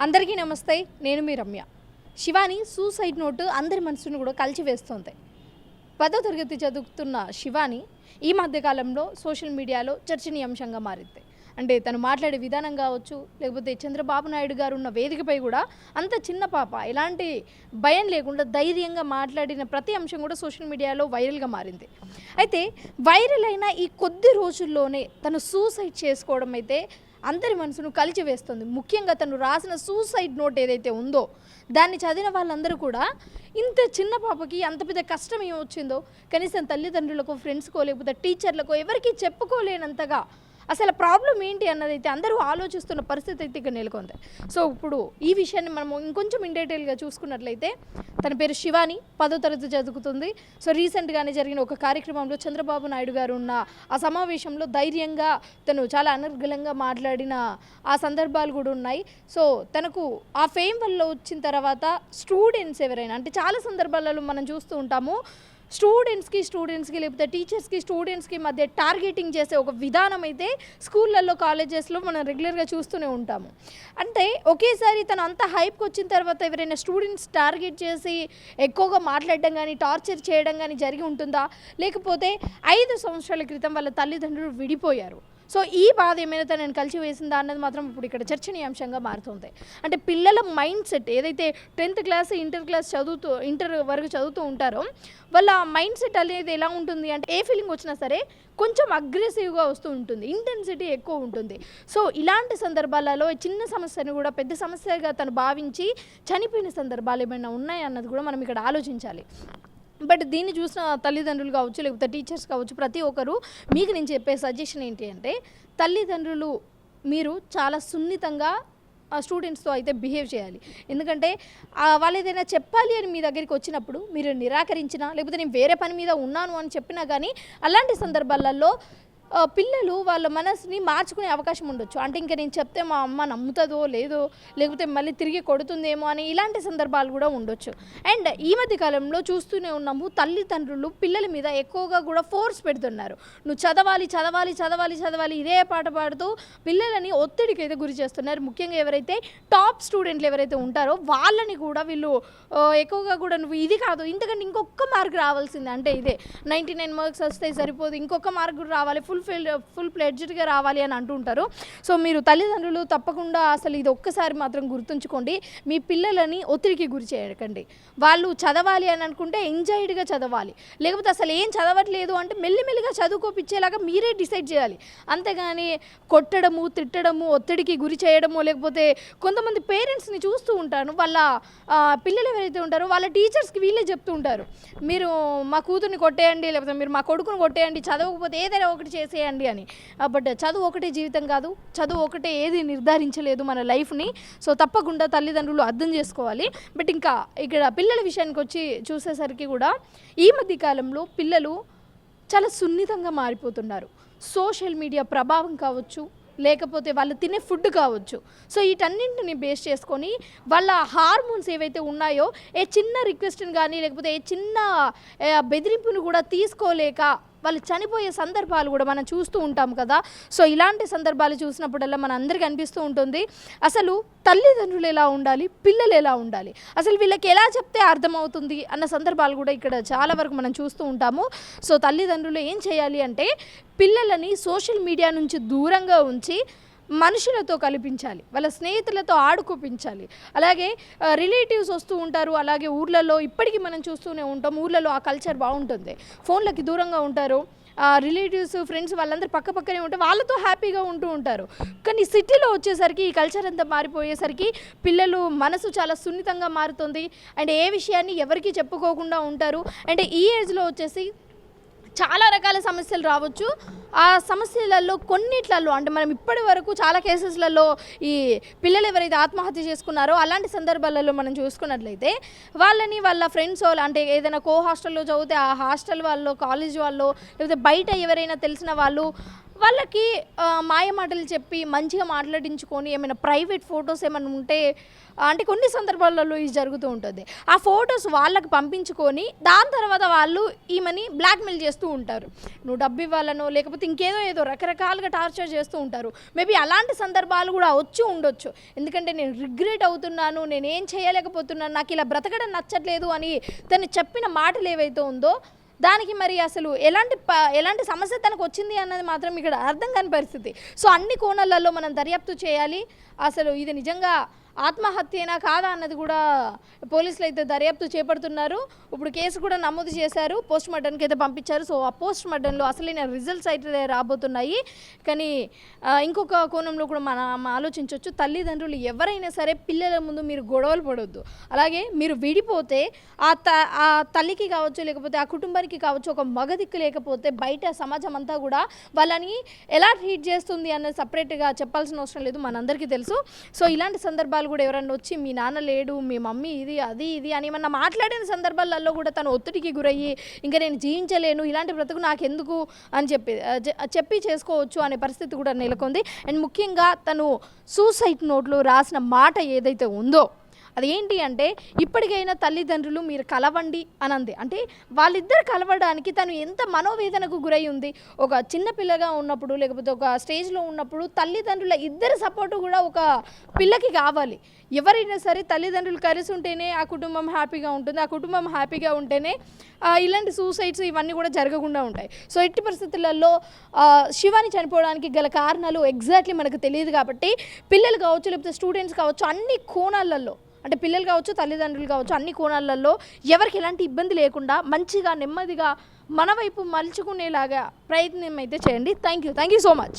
అందరికీ నమస్తే. నేను మీ రమ్య. శివాని సూసైడ్ నోట్ అందరి మనసును కూడా కలిచివేస్తోంది. 10వ తరగతి చదువుతున్న శివాని ఈ మధ్యకాలంలో సోషల్ మీడియాలో చర్చనీయాంశంగా మారింది. అంటే తను మాట్లాడే విధానం కావచ్చు, లేకపోతే చంద్రబాబు నాయుడు గారు ఉన్న వేదికపై కూడా అంత చిన్న పాప ఎలాంటి భయం లేకుండా ధైర్యంగా మాట్లాడిన ప్రతి అంశం కూడా సోషల్ మీడియాలో వైరల్గా మారింది. అయితే వైరల్ అయిన ఈ కొద్ది రోజుల్లోనే తను సూసైడ్ చేసుకోవడం అయితే అందరి మనసును కలిచివేస్తుంది. ముఖ్యంగా తను రాసిన సూసైడ్ నోట్ ఏదైతే ఉందో దాన్ని చదివిన వాళ్ళందరూ కూడా ఇంత చిన్న పాపకి అంత పెద్ద కష్టం ఏమొచ్చిందో కనీసం తల్లిదండ్రులకో, ఫ్రెండ్స్కో, లేకపోతే టీచర్లకో ఎవరికి చెప్పుకోలేనంతగా అసలు ప్రాబ్లం ఏంటి అన్నది అయితే అందరూ ఆలోచిస్తున్న పరిస్థితి అయితే ఇక్కడ నెలకొంది. సో ఇప్పుడు ఈ విషయాన్ని మనము ఇంకొంచెం ఇన్ డీటెయిల్గా చూసుకున్నట్లయితే తన పేరు శివాని, 10వ తరగతి చదువుతుంది. సో రీసెంట్గానే జరిగిన ఒక కార్యక్రమంలో చంద్రబాబు నాయుడు గారు ఉన్న ఆ సమావేశంలో ధైర్యంగా తను చాలా అనర్గళంగా మాట్లాడిన ఆ సందర్భాలు కూడా ఉన్నాయి. సో తనకు ఆ ఫేమ్ వల్ల వచ్చిన తర్వాత స్టూడెంట్స్ ఎవరైనా, అంటే చాలా సందర్భాలలో మనం చూస్తూ ఉంటాము, స్టూడెంట్స్కి లేకపోతే స్టూడెంట్స్కి మధ్య టార్గెటింగ్ చేసే ఒక విధానం అయితే స్కూళ్ళల్లో, కాలేజెస్లో మనం రెగ్యులర్గా చూస్తూనే ఉంటాము. అంటే ఒకేసారి తను అంత హైప్కి వచ్చిన తర్వాత ఎవరైనా స్టూడెంట్స్ టార్గెట్ చేసి ఎక్కువగా మాట్లాడడం కానీ, టార్చర్ చేయడం కానీ జరిగి ఉంటుందా, లేకపోతే 5 సంవత్సరాల క్రితం వాళ్ళ తల్లిదండ్రులు విడిపోయారు. సో ఈ బాధ ఏమైనా తనని కలిసివేసిందా అన్నది మాత్రం ఇప్పుడు ఇక్కడ చర్చనీయాంశంగా మారుతుంది. అంటే పిల్లల మైండ్ సెట్ ఏదైతే 10th క్లాస్, ఇంటర్ వరకు చదువుతూ ఉంటారో వాళ్ళ మైండ్ సెట్ అనేది ఎలా ఉంటుంది అంటే ఏ ఫీలింగ్ వచ్చినా సరే కొంచెం అగ్రెసివ్గా వస్తూ ఉంటుంది, ఇంటెన్సిటీ ఎక్కువ ఉంటుంది. సో ఇలాంటి సందర్భాలలో చిన్న సమస్యను కూడా పెద్ద సమస్యగా తను భావించి చనిపోయిన సందర్భాలు ఏమైనా ఉన్నాయన్నది కూడా మనం ఇక్కడ ఆలోచించాలి. బట్ దీన్ని చూసిన తల్లిదండ్రులు కావచ్చు, లేకపోతే టీచర్స్ కావచ్చు, ప్రతి ఒక్కరు మీకు నేను చెప్పే సజెషన్ ఏంటి అంటే తల్లిదండ్రులు మీరు చాలా సున్నితంగా స్టూడెంట్స్తో అయితే బిహేవ్ చేయాలి. ఎందుకంటే వాళ్ళు ఏదైనా చెప్పాలి అని మీ దగ్గరికి వచ్చినప్పుడు మీరు నిరాకరించినా, లేకపోతే నేను వేరే పని మీద ఉన్నాను అని చెప్పినా కానీ అలాంటి సందర్భాలలో పిల్లలు వాళ్ళ మనసుని మార్చుకునే అవకాశం ఉండొచ్చు. అంటే ఇంకా నేను చెప్తే మా అమ్మ నమ్ముతుందో లేదో, లేకపోతే మళ్ళీ తిరిగి కొడుతుందేమో అని ఇలాంటి సందర్భాలు కూడా ఉండొచ్చు. అండ్ ఈ మధ్య కాలంలో చూస్తూనే ఉన్నాము, తల్లిదండ్రులు పిల్లల మీద ఎక్కువగా కూడా ఫోర్స్ పెడుతున్నారు. నువ్వు చదవాలి చదవాలి చదవాలి చదవాలి ఇదే పాట పాడుతూ పిల్లలని ఒత్తిడికి అయితే గురి చేస్తున్నారు. ముఖ్యంగా ఎవరైతే టాప్ స్టూడెంట్లు ఎవరైతే ఉంటారో వాళ్ళని కూడా వీళ్ళు ఎక్కువగా కూడా నువ్వు ఇది కాదు, ఇంతకంటే ఇంకొక మార్క్ రావాల్సిందే, అంటే ఇదే 99 మార్క్స్ వస్తే సరిపోదు, ఇంకొక మార్క్ కూడా రావాలి, ఫుల్ ప్లెడ్జ్డ్గా రావాలి అని అంటుంటారు. సో మీరు తల్లిదండ్రులు తప్పకుండా అసలు ఇది ఒక్కసారి మాత్రం గుర్తుంచుకోండి, మీ పిల్లలని ఒత్తిడికి గురి చేయకండి. వాళ్ళు చదవాలి అని అనుకుంటే ఎంజాయ్డ్గా చదవాలి, లేకపోతే అసలు ఏం చదవట్లేదు అంటే మెల్లిమెల్లిగా చదువుకోపిచ్చేలాగా మీరే డిసైడ్ చేయాలి. అంతేగాని కొట్టడము, తిట్టడము, ఒత్తిడికి గురి చేయడము, లేకపోతే కొంతమంది పేరెంట్స్ని చూస్తూ ఉంటాను, వాళ్ళ పిల్లలు ఎవరైతే ఉంటారో వాళ్ళ టీచర్స్కి వీళ్ళే చెప్తూ ఉంటారు, మీరు మా కూతుర్ని కొట్టేయండి, లేకపోతే మీరు మా కొడుకుని కొట్టేయండి, చదవకపోతే ఏదైనా ఒకటి చేసేయండి అని. బట్ చదువు ఒకటే జీవితం కాదు, చదువు ఒకటే ఏది నిర్ధారించలేదు మన లైఫ్ని. సో తప్పకుండా తల్లిదండ్రులు అర్థం చేసుకోవాలి. బట్ ఇంకా ఇక్కడ పిల్లల విషయానికి వచ్చి చూసేసరికి కూడా ఈ మధ్య కాలంలో పిల్లలు చాలా సున్నితంగా మారిపోతున్నారు. సోషల్ మీడియా ప్రభావం కావచ్చు, లేకపోతే వాళ్ళు తినే ఫుడ్ కావచ్చు. సో వీటన్నింటిని బేస్ చేసుకొని వాళ్ళ హార్మోన్స్ ఏవైతే ఉన్నాయో ఏ చిన్న రిక్వెస్ట్ని కానీ, లేకపోతే ఏ చిన్న బెదిరింపును కూడా తీసుకోలేక వాళ్ళు చనిపోయే సందర్భాలు కూడా మనం చూస్తూ ఉంటాం కదా. సో ఇలాంటి సందర్భాలు చూసినప్పుడల్లా మన అందరికీ అనిపిస్తూ ఉంటుంది, అసలు తల్లిదండ్రులు ఎలా ఉండాలి, పిల్లలు ఎలా ఉండాలి, అసలు వీళ్ళకి ఎలా చెప్తే అర్థమవుతుంది అన్న సందర్భాలు కూడా ఇక్కడ చాలా వరకు మనం చూస్తూ ఉంటాము. సో తల్లిదండ్రులు ఏం చేయాలి అంటే పిల్లలని సోషల్ మీడియా నుంచి దూరంగా ఉంచి మనుషులతో కల్పించాలి, వాళ్ళ స్నేహితులతో ఆడుకోపించాలి. అలాగే రిలేటివ్స్ వస్తూ ఉంటారు, అలాగే ఊర్లలో ఇప్పటికీ మనం చూస్తూనే ఉంటాం, ఊర్లలో ఆ కల్చర్ బాగుంటుంది, ఫోన్లకి దూరంగా ఉంటారు, రిలేటివ్స్, ఫ్రెండ్స్ వాళ్ళందరూ పక్కనే ఉంటే వాళ్ళతో హ్యాపీగా ఉంటూ ఉంటారు. కానీ సిటీలో వచ్చేసరికి ఈ కల్చర్ అంతా మారిపోయేసరికి పిల్లలు మనసు చాలా సున్నితంగా మారుతుంది. అండ్ ఏ విషయాన్ని ఎవరికి చెప్పుకోకుండా ఉంటారు. అంటే ఈ ఏజ్లో వచ్చేసి చాలా రకాల సమస్యలు రావచ్చు. ఆ సమస్యలలో కొన్నిట్లలో అంటే మనం ఇప్పటి వరకు చాలా కేసెస్లలో ఈ పిల్లలు ఎవరైతే ఆత్మహత్య చేసుకున్నారో అలాంటి సందర్భాలలో మనం చూసుకున్నట్లయితే వాళ్ళని వాళ్ళ ఫ్రెండ్స్ అంటే ఏదైనా హాస్టల్లో చదివితే ఆ హాస్టల్ వాళ్ళు, కాలేజ్ వాళ్ళు, లేకపోతే బయట ఎవరైనా తెలిసిన వాళ్ళు వాళ్ళకి మాయ మాటలు చెప్పి మంచిగా మాట్లాడించుకొని ఏమైనా ప్రైవేట్ ఫొటోస్ ఏమైనా ఉంటే అంటే కొన్ని సందర్భాలలో ఇది జరుగుతూ ఉంటుంది. ఆ ఫొటోస్ వాళ్ళకి పంపించుకొని దాని తర్వాత వాళ్ళు ఈమెని బ్లాక్మెయిల్ చేస్తూ ఉంటారు. నువ్వు డబ్బు ఇవ్వాలనో లేకపోతే ఇంకేదో ఏదో రకరకాలుగా టార్చర్ చేస్తూ ఉంటారు. మేబీ అలాంటి సందర్భాలు కూడా వచ్చి ఉండొచ్చు. ఎందుకంటే నేను రిగ్రెట్ అవుతున్నాను, నేనేం చేయలేకపోతున్నాను, నాకు ఇలా బ్రతకడం నచ్చట్లేదు అని తను చెప్పిన మాటలు ఏవైతే ఉందో దానికి మరి అసలు ఎలాంటి సమస్య తనకు వచ్చింది అన్నది మాత్రం ఇక్కడ అర్థం కాని పరిస్థితి. సో అన్ని కోణాలలో మనం దర్యాప్తు చేయాలి. అసలు ఇది నిజంగా ఆత్మహత్యనా కాదా అన్నది కూడా పోలీసులు అయితే దర్యాప్తు చేపడుతున్నారు. ఇప్పుడు కేసు కూడా నమోదు చేశారు, పోస్ట్ మార్టంకి అయితే పంపించారు. సో ఆ పోస్ట్ మార్టంలో అసలైన రిజల్ట్స్ అయితే రాబోతున్నాయి. కానీ ఇంకొక కోణంలో కూడా మనం ఆలోచించవచ్చు. తల్లిదండ్రులు ఎవరైనా సరే పిల్లల ముందు మీరు గొడవలు పడొద్దు. అలాగే మీరు విడిపోతే ఆ తల్లికి కావచ్చు లేకపోతే ఆ కుటుంబానికి కావచ్చు ఒక మగదిక్కు లేకపోతే బయట సమాజం అంతా కూడా వాళ్ళని ఎలా ట్రీట్ చేస్తుంది అన్నది సపరేట్గా చెప్పాల్సిన అవసరం లేదు, మనందరికీ తెలుసు. సో ఇలాంటి సందర్భాలు కూడా ఎవరన్నా వచ్చి మీ నాన్న లేడు, మీ మమ్మీ ఇది అని ఏమన్నా మాట్లాడిన సందర్భాలలో కూడా తను ఒత్తిడికి గురయ్యి ఇంకా నేను జీవించలేను, ఇలాంటి బ్రతుకు నాకెందుకు అని చెప్పి చేసుకోవచ్చు అనే పరిస్థితి కూడా నెలకొంది. అండ్ ముఖ్యంగా తను సూసైడ్ నోట్లో రాసిన మాట ఏదైతే ఉందో అదేంటి అంటే ఇప్పటికైనా తల్లిదండ్రులు మీరు కలవండి అని అంది. అంటే వాళ్ళిద్దరు కలవడానికి తను ఎంత మనోవేదనకు గురై ఉంది. ఒక చిన్న పిల్లగా ఉన్నప్పుడు లేకపోతే ఒక స్టేజ్లో ఉన్నప్పుడు తల్లిదండ్రుల ఇద్దరు సపోర్టు కూడా ఒక పిల్లకి కావాలి. ఎవరైనా సరే తల్లిదండ్రులు కలిసి ఉంటేనే ఆ కుటుంబం హ్యాపీగా ఉంటుంది. ఆ కుటుంబం హ్యాపీగా ఉంటేనే ఇలాంటి సూసైడ్స్ ఇవన్నీ కూడా జరగకుండా ఉంటాయి. సో ఎట్టి పరిస్థితులలో శివాని చనిపోవడానికి గల కారణాలు ఎగ్జాక్ట్లీ మనకు తెలియదు కాబట్టి పిల్లలు కావచ్చు లేకపోతే స్టూడెంట్స్ కావచ్చు అన్ని కోణాలలో అంటే పిల్లలు కావచ్చు తల్లిదండ్రులు కావచ్చు అన్ని కోణాలలో ఎవరికి ఎలాంటి ఇబ్బంది లేకుండా మంచిగా నెమ్మదిగా మన వైపు మలుచుకునేలాగా ప్రయత్నం అయితే చేయండి. Thank you so much.